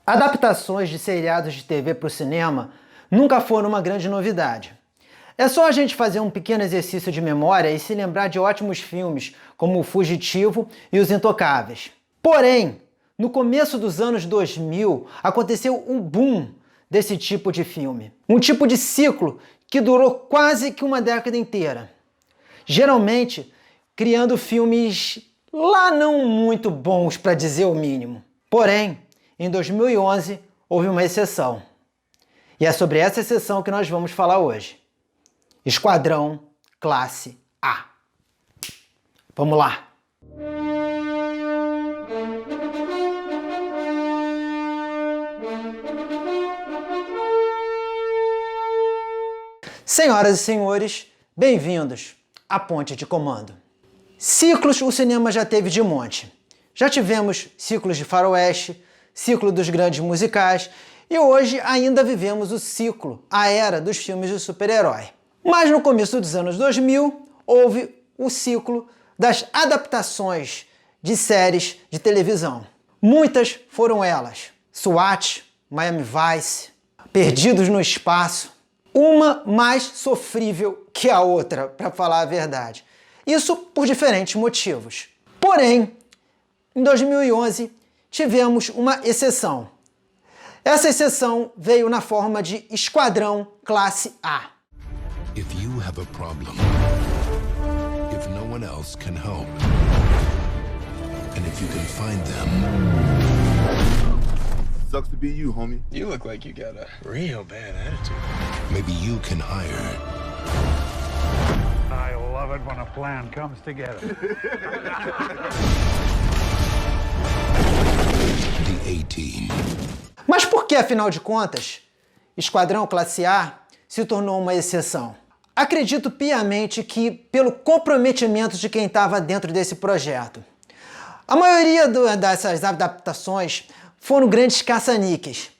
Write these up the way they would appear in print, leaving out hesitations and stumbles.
Adaptações de seriados de TV para o cinema nunca foram uma grande novidade. É só a gente fazer um pequeno exercício de memória e se lembrar de ótimos filmes como O Fugitivo e Os Intocáveis. Porém, no começo dos anos 2000, aconteceu um boom desse tipo de filme. Um tipo de ciclo que durou quase que uma década inteira. Geralmente, criando filmes lá não muito bons, para dizer o mínimo. Porém, em 2011, houve uma exceção. E é sobre essa exceção que nós vamos falar hoje. Esquadrão Classe A. Vamos lá! Senhoras e senhores, bem-vindos à Ponte de Comando. Ciclos o cinema já teve de monte. Já tivemos ciclos de faroeste, ciclo dos grandes musicais e hoje ainda vivemos o ciclo, a era dos filmes de super-herói. Mas no começo dos anos 2000 houve o ciclo das adaptações de séries de televisão. Muitas foram elas: SWAT, Miami Vice, Perdidos no Espaço, uma mais sofrível que a outra, para falar a verdade. Isso por diferentes motivos. Porém, em 2011, tivemos uma exceção. Essa exceção veio na forma de Esquadrão Classe A. If you have a problem, if no one else can help, and if you can find them. Sucks to be you, homie. You look like you got a real bad attitude. Maybe you can hire I love it when a plan comes together. the A-Team. Mas por que, afinal de contas, Esquadrão Classe A se tornou uma exceção? Acredito piamente que pelo comprometimento de quem estava dentro desse projeto. A maioria dessas adaptações foram grandes caça-níqueis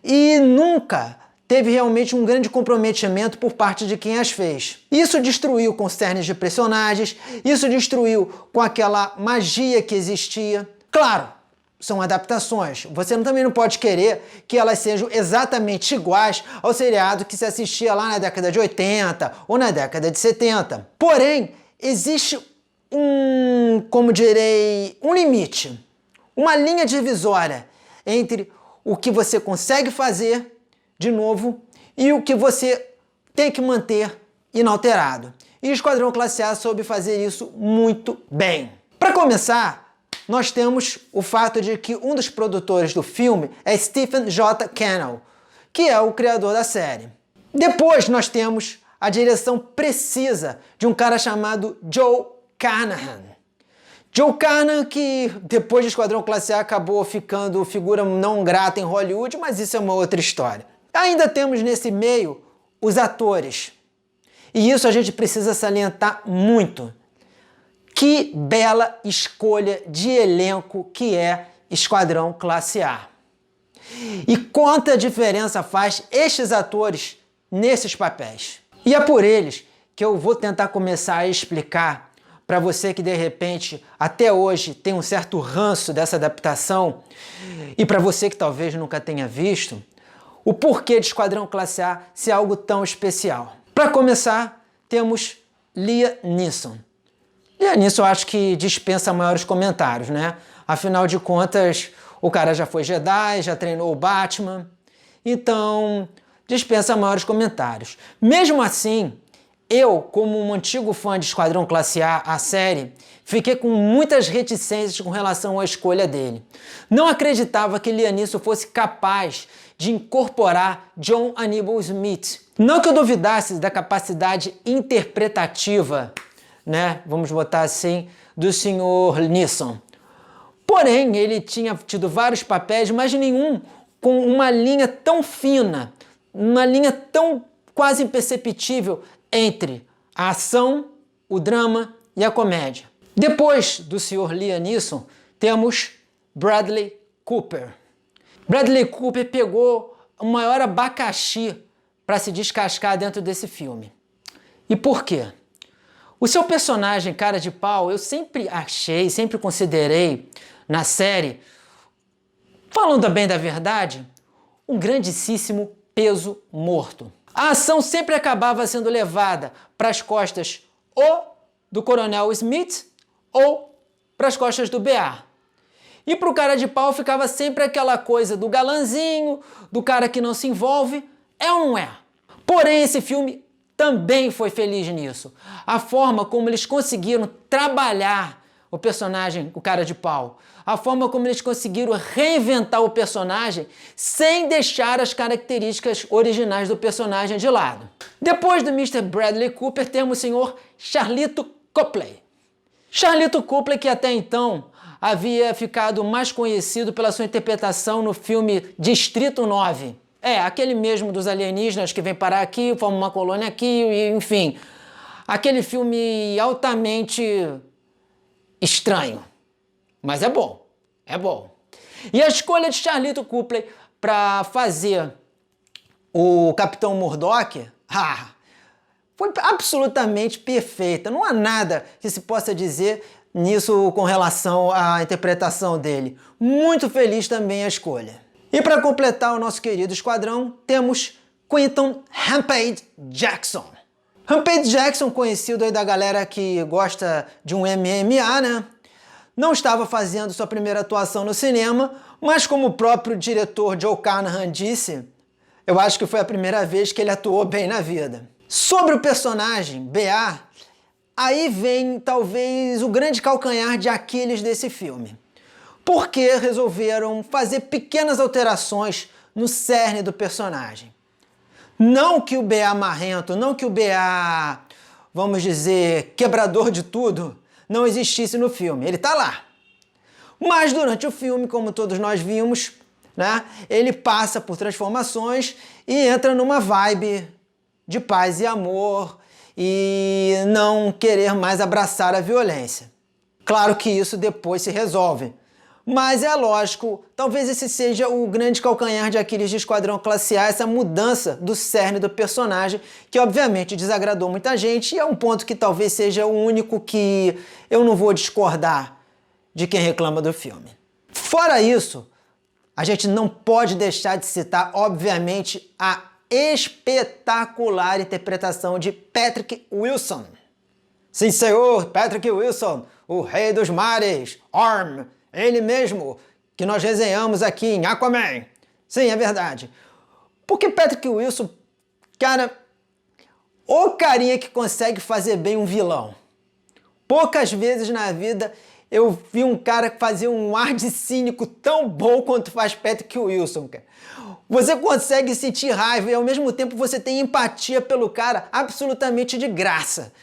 e nunca teve realmente um grande comprometimento por parte de quem as fez. Isso destruiu com os cernes de personagens, isso destruiu com aquela magia que existia. Claro, são adaptações. Você também não pode querer que elas sejam exatamente iguais ao seriado que se assistia lá na década de 80 ou na década de 70. Porém, existe um limite, uma linha divisória entre o que você consegue fazer de novo e o que você tem que manter inalterado. E o Esquadrão Classe A soube fazer isso muito bem. Para começar, nós temos o fato de que um dos produtores do filme é Stephen J. Cannell, que é o criador da série. Depois nós temos a direção precisa de um cara chamado Joe Carnahan. Joe Carnahan, que depois de Esquadrão Classe A acabou ficando figura não grata em Hollywood, mas isso é uma outra história. Ainda temos nesse meio os atores. E isso a gente precisa salientar muito. Que bela escolha de elenco que é Esquadrão Classe A. E quanta diferença faz estes atores nesses papéis. E é por eles que eu vou tentar começar a explicar para você que de repente até hoje tem um certo ranço dessa adaptação e para você que talvez nunca tenha visto, o porquê de Esquadrão Classe A ser algo tão especial. Para começar, temos Liam Neeson. Liam Neeson eu acho que dispensa maiores comentários, né? Afinal de contas, o cara já foi Jedi, já treinou o Batman, então dispensa maiores comentários. Mesmo assim, eu, como um antigo fã de Esquadrão Classe A, a série, fiquei com muitas reticências com relação à escolha dele. Não acreditava que Liam Neeson fosse capaz de incorporar John Aníbal Smith. Não que eu duvidasse da capacidade interpretativa, né, vamos botar assim, do Sr. Neeson. Porém, ele tinha tido vários papéis, mas nenhum com uma linha tão fina, uma linha tão quase imperceptível entre a ação, o drama e a comédia. Depois do Sr. Liam Neeson, temos Bradley Cooper. Bradley Cooper pegou o maior abacaxi para se descascar dentro desse filme. E por quê? O seu personagem, cara de pau, eu sempre achei, sempre considerei na série Falando bem da verdade, um grandíssimo peso morto. A ação sempre acabava sendo levada para as costas ou do Coronel Smith ou para as costas do BA. E para o cara de pau ficava sempre aquela coisa do galanzinho, do cara que não se envolve, é ou não é? Porém, esse filme também foi feliz nisso. A forma como eles conseguiram trabalhar o personagem, o cara de pau. A forma como eles conseguiram reinventar o personagem sem deixar as características originais do personagem de lado. Depois do Mr. Bradley Cooper, temos o senhor Charlito Copley. Charlito Copley, que até então havia ficado mais conhecido pela sua interpretação no filme Distrito 9. Aquele mesmo dos alienígenas que vem parar aqui, forma uma colônia aqui, enfim. Aquele filme altamente estranho. Mas é bom, é bom. E a escolha de Charlito Copley para fazer o Capitão Murdock, foi absolutamente perfeita. Não há nada que se possa dizer nisso com relação à interpretação dele. Muito feliz também a escolha. E para completar o nosso querido esquadrão, temos Quinton Rampage Jackson. Rampage Jackson, conhecido aí da galera que gosta de um MMA, né? Não estava fazendo sua primeira atuação no cinema, mas como o próprio diretor Joe Carnahan disse, eu acho que foi a primeira vez que ele atuou bem na vida. Sobre o personagem, BA, aí vem talvez o grande calcanhar de Aquiles desse filme. Porque resolveram fazer pequenas alterações no cerne do personagem. Não que o BA marrento, não que o BA, vamos dizer, quebrador de tudo, não existisse no filme. Ele tá lá. Mas durante o filme, como todos nós vimos, né, ele passa por transformações e entra numa vibe de paz e amor e não querer mais abraçar a violência. Claro que isso depois se resolve. Mas é lógico, talvez esse seja o grande calcanhar de Aquiles de Esquadrão Classe A, essa mudança do cerne do personagem, que obviamente desagradou muita gente e é um ponto que talvez seja o único que eu não vou discordar de quem reclama do filme. Fora isso, a gente não pode deixar de citar, obviamente, a espetacular interpretação de Patrick Wilson. Sim, senhor, Patrick Wilson, o rei dos mares, Orm, ele mesmo, que nós resenhamos aqui em Aquaman. Sim, é verdade. Porque Patrick Wilson, cara, o carinha que consegue fazer bem um vilão. Poucas vezes na vida eu vi um cara fazer um ar de cínico tão bom quanto faz Patrick Wilson, cara. Você consegue sentir raiva e ao mesmo tempo você tem empatia pelo cara absolutamente de graça.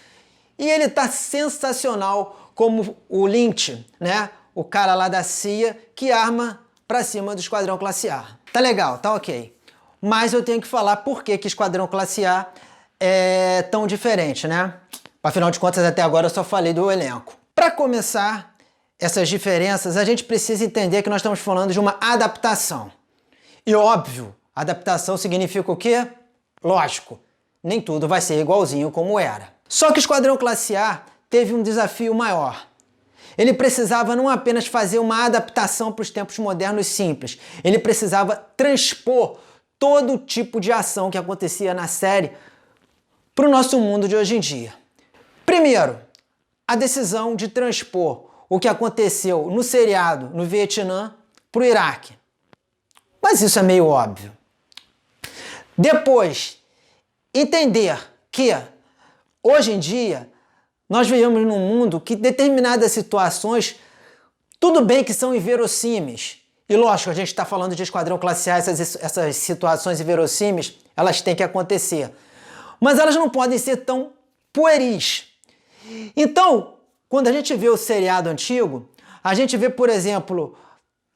E ele tá sensacional como o Lynch, né? O cara lá da CIA que arma pra cima do Esquadrão Classe A. Tá legal, tá ok. Mas eu tenho que falar por que Esquadrão Classe A é tão diferente, né? Afinal de contas, até agora eu só falei do elenco. Para começar essas diferenças, a gente precisa entender que nós estamos falando de uma adaptação. E óbvio, adaptação significa o quê? Lógico, nem tudo vai ser igualzinho como era. Só que Esquadrão Classe A teve um desafio maior. Ele precisava não apenas fazer uma adaptação para os tempos modernos simples, ele precisava transpor todo o tipo de ação que acontecia na série para o nosso mundo de hoje em dia. Primeiro, a decisão de transpor o que aconteceu no seriado no Vietnã para o Iraque. Mas isso é meio óbvio. Depois, entender que hoje em dia nós vivemos num mundo que determinadas situações, tudo bem que são inverossímeis. E lógico, a gente está falando de Esquadrão Classe A, essas situações inverossímeis, elas têm que acontecer. Mas elas não podem ser tão pueris. Então, quando a gente vê o seriado antigo, a gente vê, por exemplo,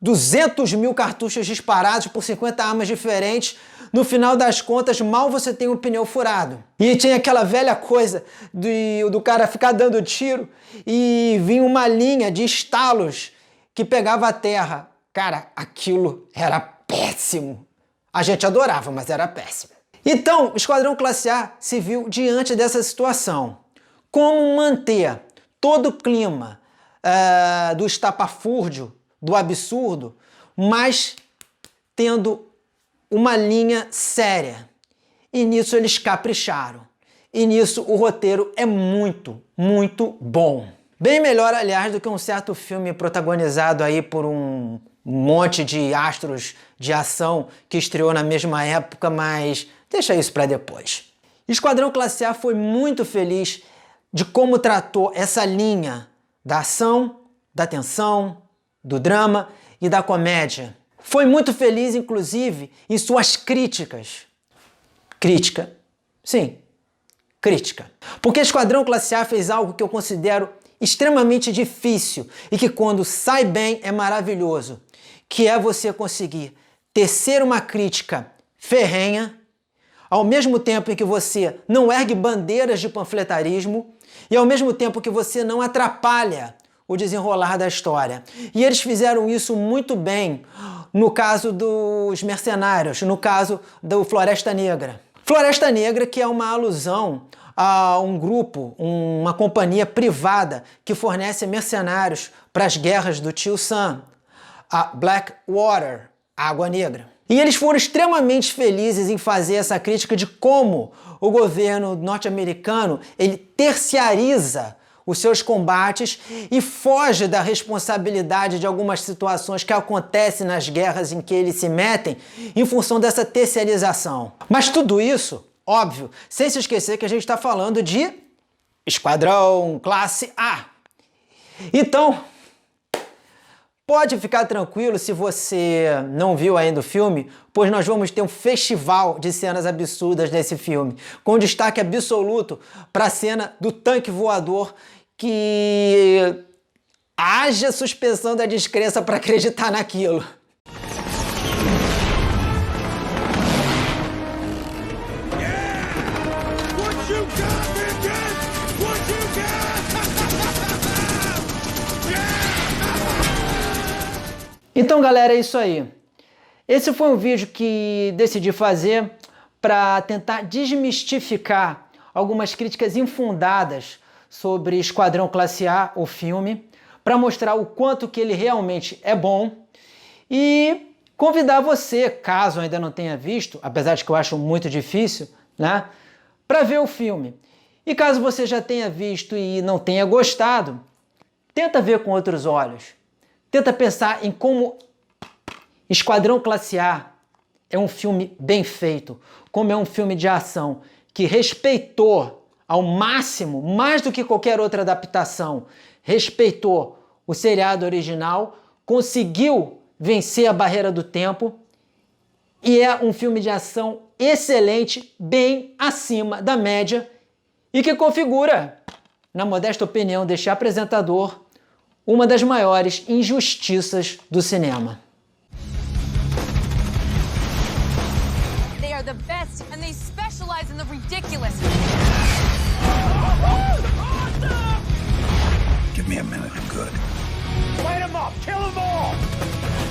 200 mil cartuchos disparados por 50 armas diferentes. No final das contas, mal você tem um pneu furado. E tinha aquela velha coisa do cara ficar dando tiro e vinha uma linha de estalos que pegava a terra. Cara, aquilo era péssimo. A gente adorava, mas era péssimo. Então, o Esquadrão Classe A se viu diante dessa situação. Como manter todo o clima do estapafúrdio, do absurdo, mas tendo uma linha séria. E nisso eles capricharam. E nisso o roteiro é muito, muito bom. Bem melhor, aliás, do que um certo filme protagonizado aí por um monte de astros de ação que estreou na mesma época, mas deixa isso para depois. Esquadrão Classe A foi muito feliz de como tratou essa linha da ação, da tensão, do drama e da comédia. Foi muito feliz, inclusive, em suas críticas. Crítica. Sim, crítica. Porque Esquadrão Classe A fez algo que eu considero extremamente difícil e que quando sai bem é maravilhoso, que é você conseguir tecer uma crítica ferrenha, ao mesmo tempo em que você não ergue bandeiras de panfletarismo e ao mesmo tempo que você não atrapalha o desenrolar da história. E eles fizeram isso muito bem no caso dos Mercenários, no caso do Floresta Negra. Floresta Negra, que é uma alusão a um grupo, uma companhia privada que fornece mercenários para as guerras do Tio Sam, a Blackwater, Água Negra. E eles foram extremamente felizes em fazer essa crítica de como o governo norte-americano ele terciariza os seus combates e foge da responsabilidade de algumas situações que acontecem nas guerras em que eles se metem em função dessa terciarização. Mas tudo isso, óbvio, sem se esquecer que a gente está falando de Esquadrão Classe A. Então, pode ficar tranquilo se você não viu ainda o filme, pois nós vamos ter um festival de cenas absurdas nesse filme, com destaque absoluto para a cena do tanque voador, que haja suspensão da descrença para acreditar naquilo. Então, galera, é isso aí. Esse foi um vídeo que decidi fazer para tentar desmistificar algumas críticas infundadas sobre Esquadrão Classe A, o filme, para mostrar o quanto que ele realmente é bom e convidar você, caso ainda não tenha visto, apesar de que eu acho muito difícil, né, para ver o filme. E caso você já tenha visto e não tenha gostado, tenta ver com outros olhos. Tenta pensar em como Esquadrão Classe A é um filme bem feito, como é um filme de ação que respeitou ao máximo, mais do que qualquer outra adaptação, respeitou o seriado original, conseguiu vencer a barreira do tempo e é um filme de ação excelente, bem acima da média e que configura, na modesta opinião deste apresentador, uma das maiores injustiças do cinema. They are the best and they specialize in the ridiculous. Give me a minute, I'm good. Light them up, kill them all!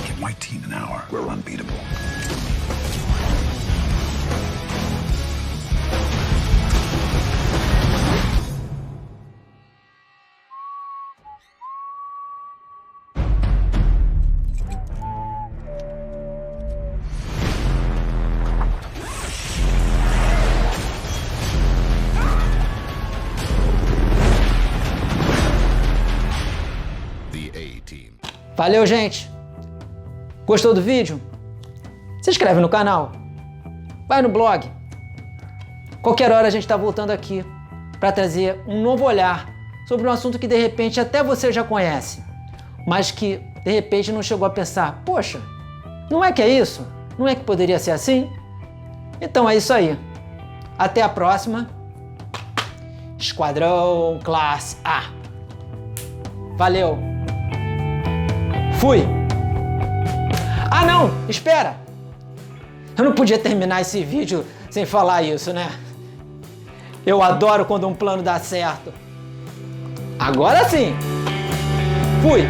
Give my team an hour, we're unbeatable. Valeu, gente! Gostou do vídeo? Se inscreve no canal, vai no blog. Qualquer hora a gente está voltando aqui para trazer um novo olhar sobre um assunto que de repente até você já conhece, mas que de repente não chegou a pensar, poxa, não é que é isso? Não é que poderia ser assim? Então é isso aí. Até a próxima. Esquadrão Classe A. Valeu! Fui! Ah não, espera! Eu não podia terminar esse vídeo sem falar isso, né? Eu adoro quando um plano dá certo. Agora sim! Fui!